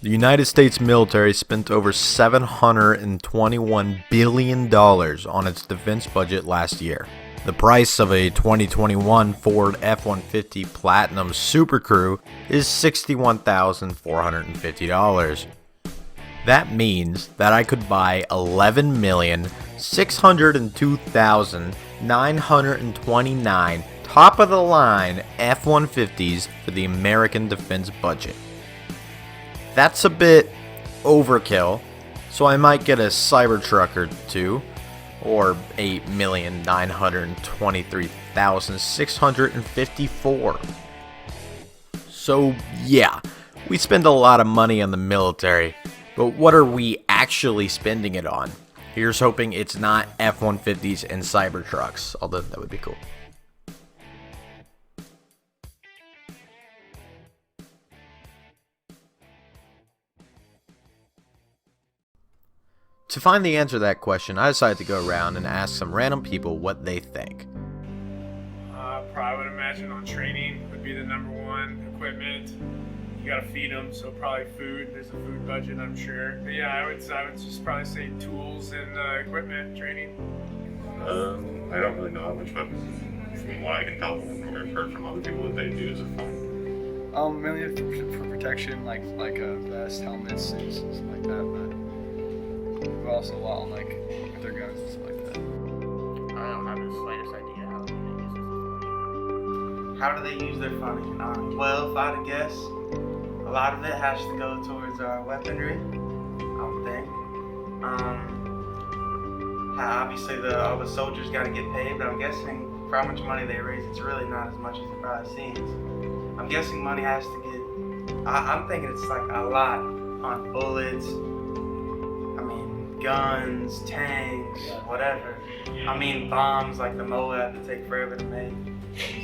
The United States military spent over $721 billion on its defense budget last year. The price of a 2021 Ford F-150 Platinum Super Crew is $61,450. That means that I could buy 11,602,929 top-of-the-line F-150s for the American defense budget. That's a bit overkill, so I might get a Cybertruck or two, or 8,923,654. So yeah, we spend a lot of money on the military, but what are we actually spending it on? Here's hoping it's not F-150s and Cybertrucks, although that would be cool. To find the answer to that question, I decided to go around and ask some random people what they think. Probably would imagine on training would be the number one. Equipment, you gotta feed them, so probably food. There's a food budget, I'm sure. But yeah, I would just probably say tools and equipment training. I don't really know how much, but from what I can tell or heard from other people that they do is a fun. Mainly for protection, like vests, helmets, and stuff like that. But also a lot on like with their guns and stuff like that. I don't have the slightest idea how they use this money. How do they use their funding? Well, if I had to guess, a lot of it has to go towards weaponry, I would think. Obviously, all the soldiers got to get paid, but I'm guessing for how much money they raise, it's really not as much as it probably seems. I'm guessing money has to get, I'm thinking it's like a lot on bullets, guns, tanks, whatever. Bombs like the Moab that take forever to make,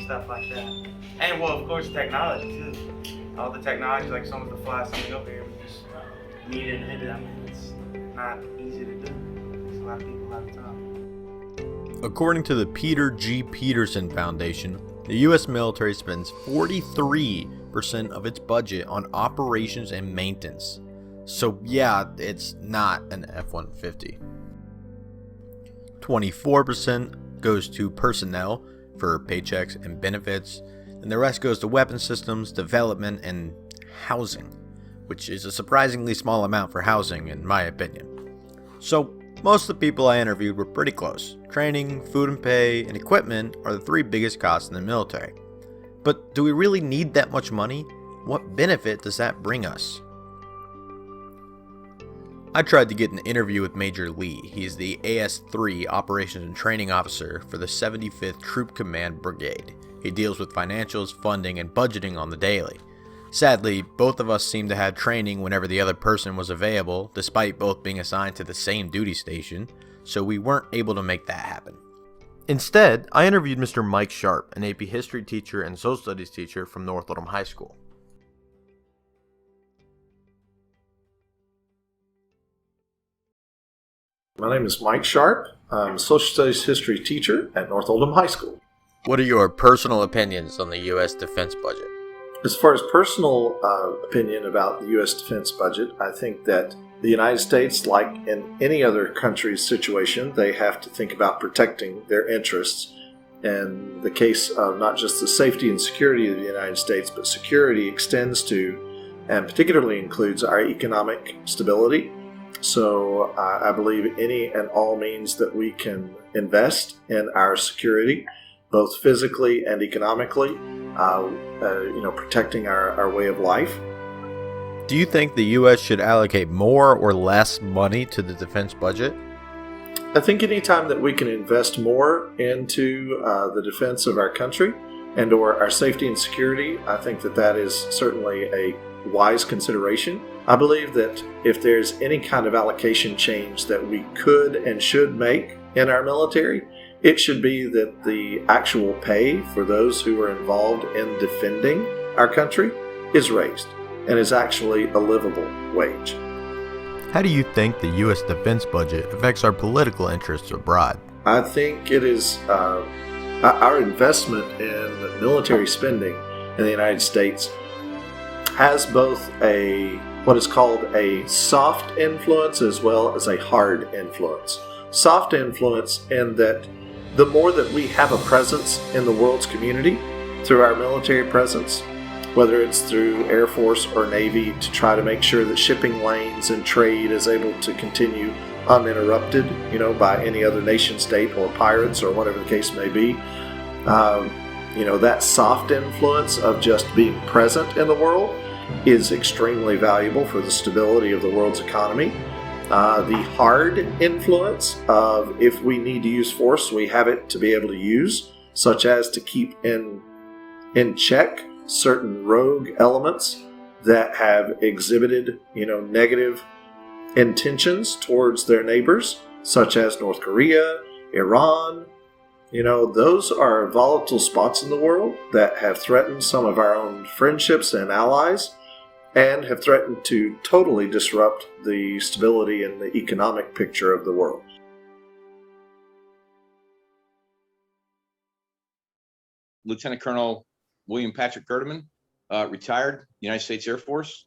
stuff like that. And well, of course, technology too. All the technology, like someone to fly something over here, we just need it and hit it. It's not easy to do. There's a lot of people have time. According to the Peter G. Peterson Foundation, the U.S. military spends 43% of its budget on operations and maintenance. So yeah, it's not an F-150. 24% goes to personnel for paychecks and benefits, and the rest goes to weapon systems, development, and housing, which is a surprisingly small amount for housing in my opinion. So most of the people I interviewed were pretty close. Training, food and pay, and equipment are the three biggest costs in the military. But do we really need that much money? What benefit does that bring us? I tried to get an interview with Major Lee. He's the AS-3 Operations and Training Officer for the 75th Troop Command Brigade. He deals with financials, funding, and budgeting on the daily. Sadly, both of us seemed to have training whenever the other person was available, despite both being assigned to the same duty station, so we weren't able to make that happen. Instead, I interviewed Mr. Mike Sharp, an AP History teacher and Social Studies teacher from North Oldham High School. My name is Mike Sharp. I'm a Social Studies History teacher at North Oldham High School. What are your personal opinions on the U.S. defense budget? As far as personal opinion about the U.S. defense budget, I think that the United States, like in any other country's situation, they have to think about protecting their interests. In the case of not just the safety and security of the United States, but security extends to and particularly includes our economic stability. So I believe any and all means that we can invest in our security, both physically and economically, protecting our way of life. Do you think the U.S. should allocate more or less money to the defense budget? I think anytime that we can invest more into the defense of our country and or our safety and security, I think that is certainly a wise consideration. I believe that if there's any kind of allocation change that we could and should make in our military, it should be that the actual pay for those who are involved in defending our country is raised and is actually a livable wage. How do you think the U.S. defense budget affects our political interests abroad? I think it is our investment in military spending in the United States has both a what is called a soft influence as well as a hard influence. Soft influence in that the more that we have a presence in the world's community through our military presence, whether it's through Air Force or Navy to try to make sure that shipping lanes and trade is able to continue uninterrupted, by any other nation state or pirates or whatever the case may be. That soft influence of just being present in the world is extremely valuable for the stability of the world's economy. The hard influence of if we need to use force, we have it to be able to use, such as to keep in check certain rogue elements that have exhibited, negative intentions towards their neighbors, such as North Korea, Iran. Those are volatile spots in the world that have threatened some of our own friendships and allies and have threatened to totally disrupt the stability and the economic picture of the world. Lieutenant Colonel William Patrick Gerdeman, retired United States Air Force,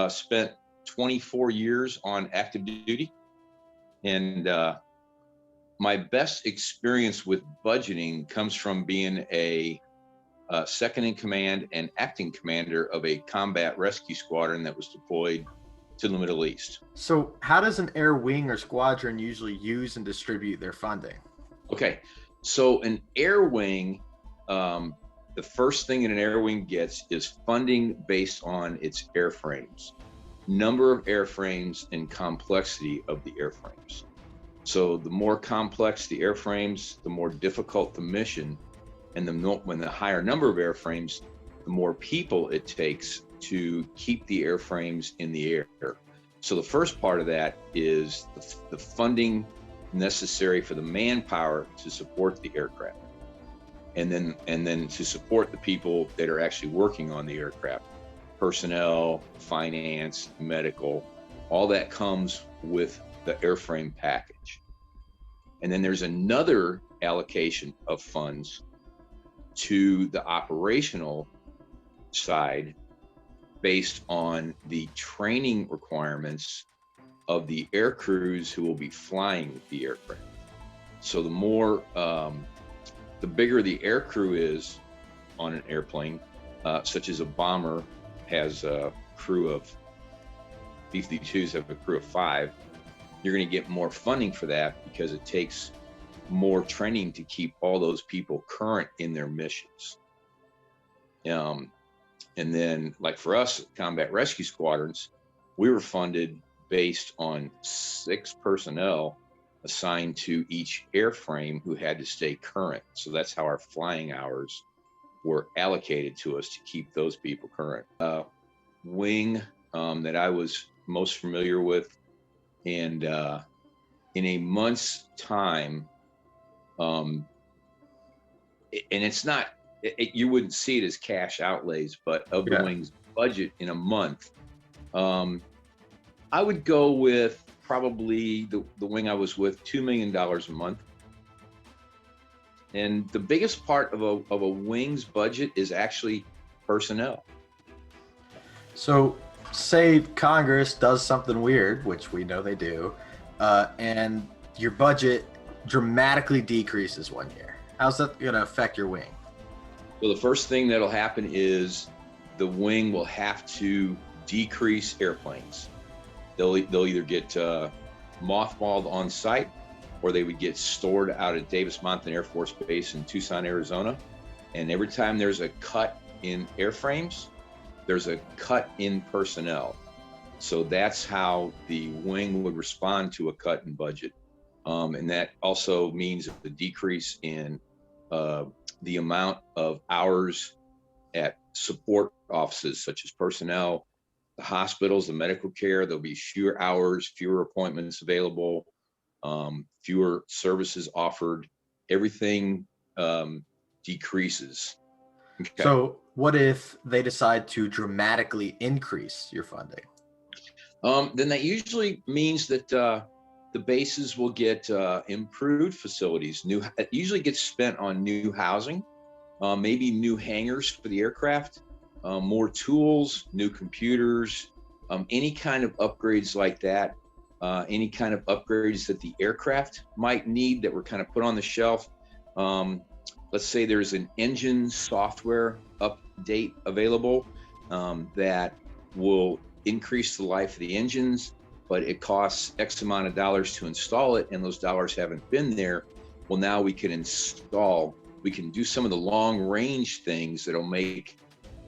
spent 24 years on active duty. And my best experience with budgeting comes from being a second in command and acting commander of a combat rescue squadron that was deployed to the Middle East. So how does an air wing or squadron usually use and distribute their funding? Okay, so an air wing, the first thing an air wing gets is funding based on its airframes, number of airframes and complexity of the airframes. So the more complex the airframes, the more difficult the mission, and when the higher number of airframes, the more people it takes to keep the airframes in the air. So the first part of that is the funding necessary for the manpower to support the aircraft, and then to support the people that are actually working on the aircraft, personnel, finance, medical, all that comes with the airframe package. And then there's another allocation of funds to the operational side based on the training requirements of the air crews who will be flying the aircraft. So the bigger the air crew is on an airplane, such as a bomber has a crew of, B-52s have a crew of 5, you're going to get more funding for that because it takes more training to keep all those people current in their missions. And then, like for us, combat rescue squadrons, we were funded based on 6 personnel assigned to each airframe who had to stay current. So that's how our flying hours were allocated to us to keep those people current. Wing that I was most familiar with, and in a month's time, and it's not, you wouldn't see it as cash outlays, but of the wing's budget in a month, I would go with probably the wing I was with, $2 million a month. And the biggest part of a wing's budget is actually personnel. So say Congress does something weird, which we know they do, and your budget dramatically decreases one year. How's that going to affect your wing? So the first thing that'll happen is the wing will have to decrease airplanes. They'll either get mothballed on site, or they would get stored out at Davis-Monthan Air Force Base in Tucson, Arizona. And every time there's a cut in airframes, there's a cut in personnel. So that's how the wing would respond to a cut in budget. And that also means the decrease in the amount of hours at support offices, such as personnel, the hospitals, the medical care. There'll be fewer hours, fewer appointments available, fewer services offered. Everything decreases. Okay. So what if they decide to dramatically increase your funding? Then that usually means that the bases will get improved facilities. It usually gets spent on new housing, maybe new hangars for the aircraft, more tools, new computers, Any kind of upgrades like that, any kind of upgrades that the aircraft might need that were kind of put on the shelf. Let's say there's an engine software update available that will increase the life of the engines, but it costs X amount of dollars to install it, and those dollars haven't been there. Well, now we can do some of the long range things that'll make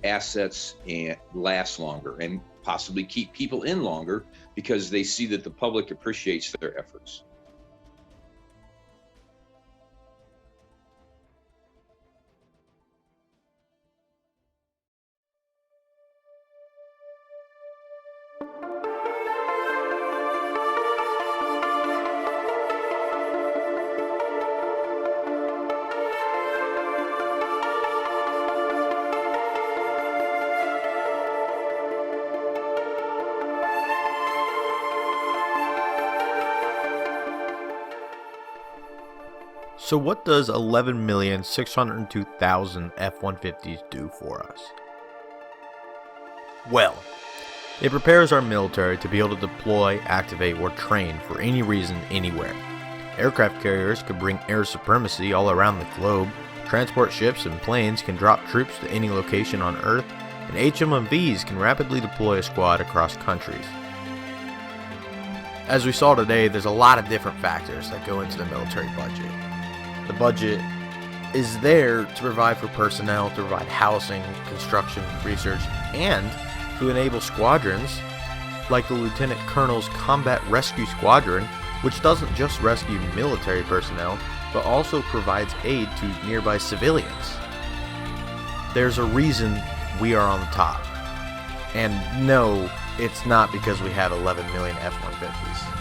assets and last longer and possibly keep people in longer because they see that the public appreciates their efforts. So what does 11,602,000 F-150s do for us? Well, it prepares our military to be able to deploy, activate, or train for any reason anywhere. Aircraft carriers can bring air supremacy all around the globe, transport ships and planes can drop troops to any location on Earth, and HMMVs can rapidly deploy a squad across countries. As we saw today, there's a lot of different factors that go into the military budget. The budget is there to provide for personnel, to provide housing, construction, research, and to enable squadrons like the Lieutenant Colonel's Combat Rescue Squadron, which doesn't just rescue military personnel, but also provides aid to nearby civilians. There's a reason we are on the top. And no, it's not because we have 11 million F-150s.